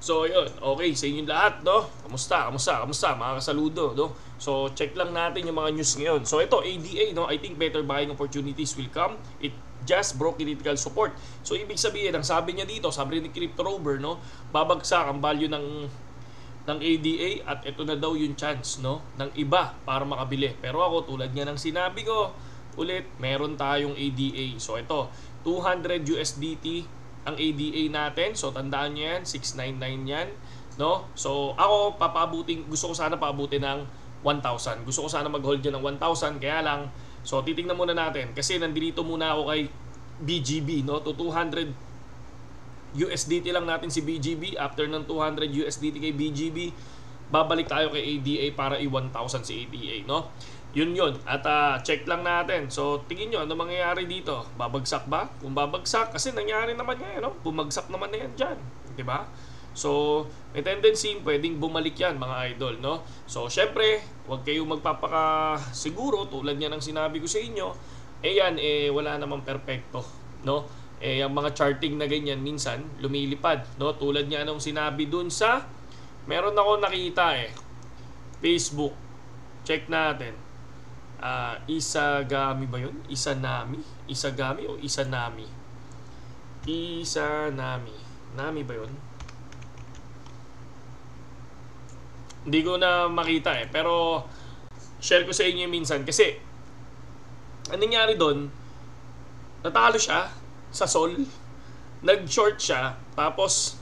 So, yun. Okay, sa inyong lahat, no? Kamusta mga kasaludo, no? So, check lang natin yung mga news ngayon. So, ito, ADA, no? I think better buying opportunities will come. It just broke critical support. So, ibig sabihin, ang sabi niya dito, sabi ni Crypto Rover, no? Babagsak ang value ng ADA at ito na daw yung chance, no? Ng iba para makabili. Pero ako, tulad nga ng sinabi ko, ulit, meron tayong ADA. So, ito, 200 USDT ang ADA natin. So, tandaan nyo yan, 699 yan, no? So, ako, gusto ko sana paabutin ng 1,000. Gusto ko sana mag-hold dyan ng 1,000, kaya lang, so, titingnan muna natin. Kasi nandito muna ako kay BGB, no? To 200 USDT lang natin si BGB. After ng 200 USDT kay BGB, babalik tayo kay ADA para i-1,000 si ADA, no? Yun. At check lang natin. So, tingin nyo, ano mangyayari dito? Babagsak ba? Kung babagsak, kasi nangyari naman yan, no? Bumagsak naman na yan dyan. Diba? So, may tendency, pwedeng bumalik yan, mga idol, no? So, syempre, huwag kayong magpapakasiguro, tulad niya ng sinabi ko sa inyo, yan, wala namang perfecto, no? Ang mga charting na ganyan, minsan, lumilipad, no? Tulad niya anong sinabi dun sa, meron ako nakita, Facebook. Check natin. Isagami ba yun? Isagami o Isanami? Isanami. Nami ba yun? Hindi ko na makita pero share ko sa inyo minsan kasi anong nangyari doon, natalo siya sa Sol, nag-short siya, tapos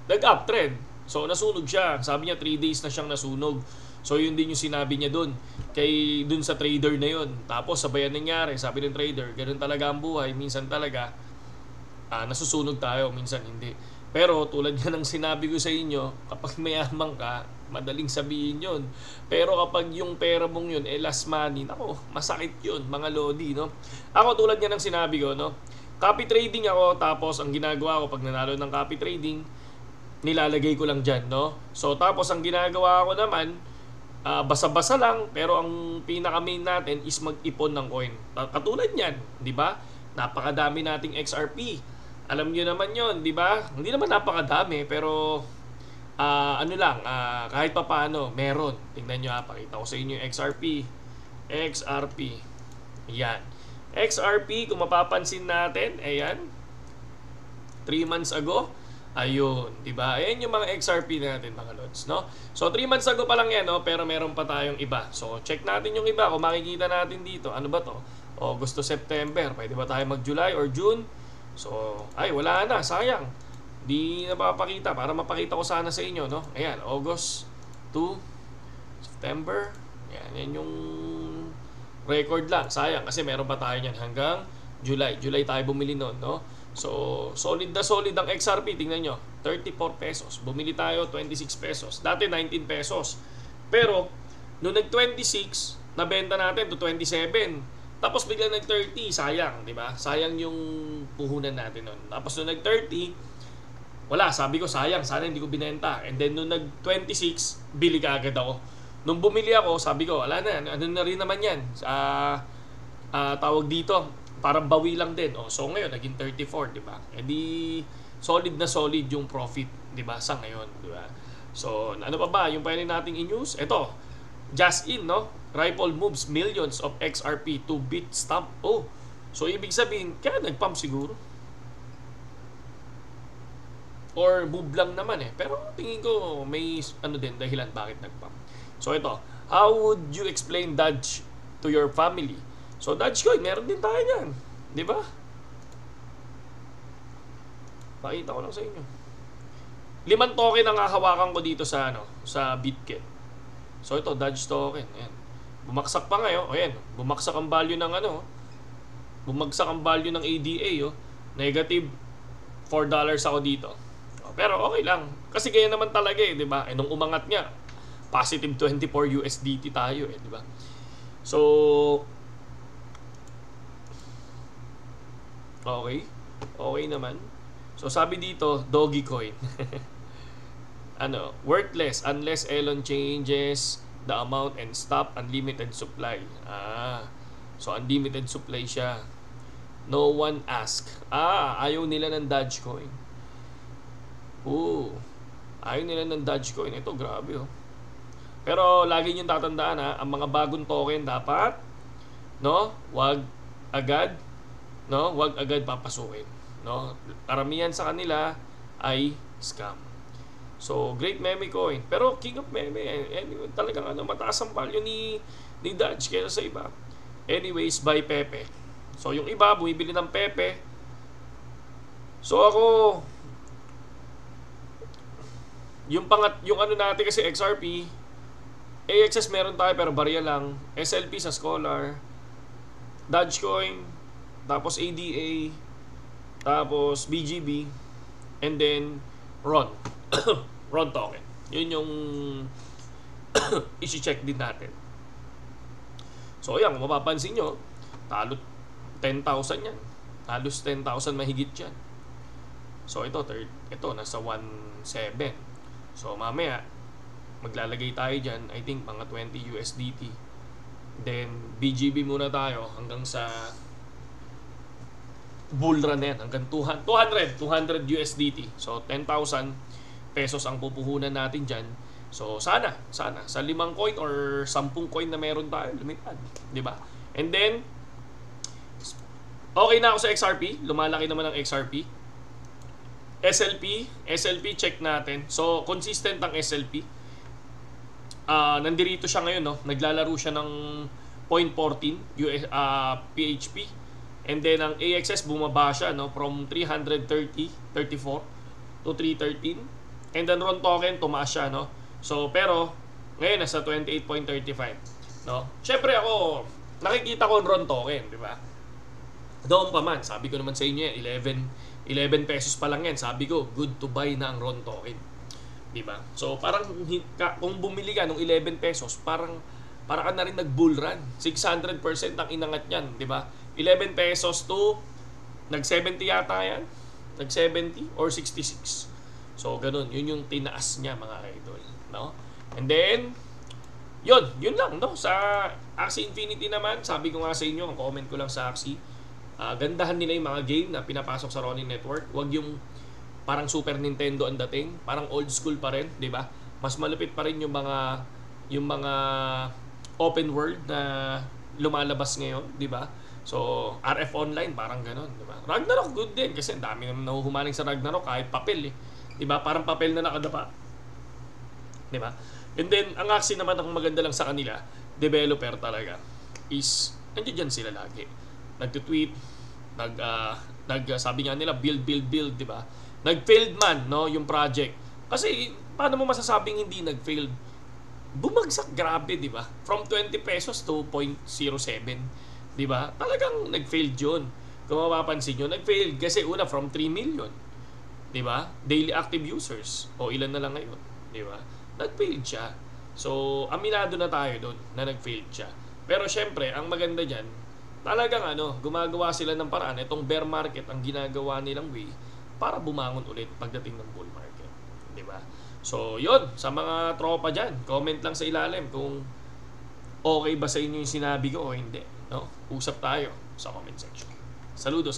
nag-uptrend. So nasunog siya. Sabi niya 3 days na siyang nasunog. So yun din yung sinabi niya dun sa trader na yun. Tapos sabayan nangyari, sabi ng trader, ganun talaga ang buhay. Minsan talaga nasusunog tayo, minsan hindi. Pero tulad nga ng sinabi ko sa inyo, kapag mayaman ka, madaling sabihin yun. Pero kapag yung pera mong yun, last money, nako, masakit yun, mga lodi, no? Ako tulad nga ng sinabi ko, no? Copy trading ako, tapos ang ginagawa ko pag nanalo ng copy trading, nilalagay ko lang dyan, no? So tapos ang ginagawa ko naman, basa-basa lang, pero ang pinaka-main natin is mag-ipon ng coin. Katulad niyan, di ba? Napakadami nating XRP. Alam niyo naman yon, di ba? Hindi naman napakadami, pero kahit pa paano, meron. Tingnan nyo pakita ko sa inyo yung XRP. Yan. XRP, kung mapapansin natin, ayan, 3 months ago, ayun, di ba? Ayan yung mga XRP natin, mga lods, no? So 3 months ago pa lang yan, no? Pero meron pa tayong iba. So check natin yung iba. Kung makikita natin dito, ano ba to? August to September. Pwede ba tayo mag-July or June? So, wala na, sayang. Di napapakita para mapakita ko sana sa inyo, no? Ayan, August to September. Yan yung record lang. Sayang kasi meron pa tayo niyan hanggang July. July tayo bumili noon, no? So, solid na solid ang XRP. Tingnan nyo, 34 pesos. Bumili tayo, 26 pesos. Dati, 19 pesos. Pero, nung nag-26, nabenta natin to 27. Tapos, bigla nag-30. Sayang, di ba? Sayang yung puhunan natin nun. Tapos, nung nag-30, wala. Sabi ko, sayang. Sana hindi ko binenta. And then, nung nag-26, bili ka agad ako. Nung bumili ako, sabi ko, wala na. Ano na rin naman yan? Tawag dito, parang bawi lang din. So ngayon naging 34, di ba? Di solid na solid yung profit, di ba? Sa ngayon, di ba? So ano pa ba yung pwede nating i-news? Ito, just in, no? Ripple moves millions of XRP to beat stamp. So ibig sabihin, kaya nag-pump siguro. Or move lang naman Pero tingin ko may din dahilan bakit nag-pump. So ito, how would you explain Dodge to your family? So Dogecoin, meron din tayo yan, di ba? Pakita ko lang sa inyo. 5 token ang hahawakan ko dito sa sa Bitkit. So ito, Doge token, ayan. Bumaksak pa ngayon, ayan. Bumagsak ang value ng bumagsak ang value ng ADA, Negative $4 ako dito. Pero okay lang, kasi kaya naman talaga di ba? Nung umangat niya, positive 24 USDT tayo di ba? So Okay naman. So sabi dito, Dogecoin. Worthless unless Elon changes the amount and stop unlimited supply. So unlimited supply siya. No one ask. Ayaw nila ng Dogecoin. Ayaw nila ng Dogecoin. Ito, grabe oh. Pero lagi nyo tatandaan ha, ang mga bagong token dapat, no, wag agad papasukin, no. Karamihan sa kanila ay scam. So, great meme coin. Pero king of meme, anyway, talagang mataas ang value ni Doge kaysa sa iba. Anyways, buy Pepe. So, yung iba, bumibili ng Pepe. So, ako, yung natin kasi XRP, AXS meron tayo pero barya lang. SLP sa Scholar, Dogecoin, tapos ADA, tapos BGB, and then RON. RON token. Yun yung isi-check din natin. So yan, kung mapapansin nyo, talo 10,000 yan. Halos 10,000 mahigit yan. So ito nasa 1.7. So mamaya, maglalagay tayo dyan, I think mga 20 USDT. Then BGB muna tayo hanggang sa bull run yan, hanggang 200 USDT. So 10,000 pesos ang pupuhunan natin dyan. So sana sa 5 coin or 10 coin na meron tayo, lumipad, di ba? And then okay na ako sa XRP, lumalaki naman ang XRP. SLP check natin. So consistent ang SLP. Nandirito siya ngayon, no? Naglalaro siya ng 0.14 PHP. And then ang AXS bumaba siya, no, from 334 to 313. And then RON token tumaas siya, no. So pero ngayon nasa 28.35, no. Syempre ako nakikita ko ang RON token, di ba? Doon pa man, sabi ko naman sa inyo, 11 pesos pa lang yan. Sabi ko, good to buy na ang RON token. Diba? So parang kung bumili ka ng 11 pesos, parang ka na rin nag-bull run. 600% ang inangat niyan, di ba? 11 pesos to nag-70 yata yan. Nag-70 or 66. So ganun, yun yung tinaas niya mga idol, no? And then yun lang, no? Sa Axie Infinity naman, sabi ko nga sa inyo, ang comment ko lang sa Axie, gandahan nila yung mga game na pinapasok sa Ronin Network. Huwag yung parang Super Nintendo ang dating, parang old school pa rin, 'di ba? Mas malupit pa rin yung mga open world na lumalabas ngayon, 'di ba? So, RF Online parang ganoon, 'di ba? Ragnarok good din kasi ang dami naman nahuhumaling sa Ragnarok kahit papel, 'di ba? Parang papel na nakadapa. 'Di ba? And then ang Axie naman, ang maganda lang sa kanila, developer talaga is nandiyan sila lagi. Nagtweet, sabi nga nila build, 'di ba? Nag-failed man, no, yung project. Kasi paano mo masasabing hindi nag-failed? Bumagsak grabe, 'di ba? From 20 pesos to 0.07, 'di ba? Talagang nag-failed 'yun. Kung mapapansin niyo, nag-failed kasi una from 3 million, 'di ba? Daily active users. O ilan na lang ngayon, 'di ba? Nag-failed siya. So, aminado na tayo doon na nag-failed siya. Pero syempre, ang maganda diyan, talagang gumagawa sila ng paraan. Itong bear market ang ginagawa nilang way para bumangon ulit pagdating ng bull market, di ba? So, yun, sa mga tropa dyan, comment lang sa ilalim kung okay ba sa inyo yung sinabi ko o hindi, no? Usap tayo sa comment section. Saludo.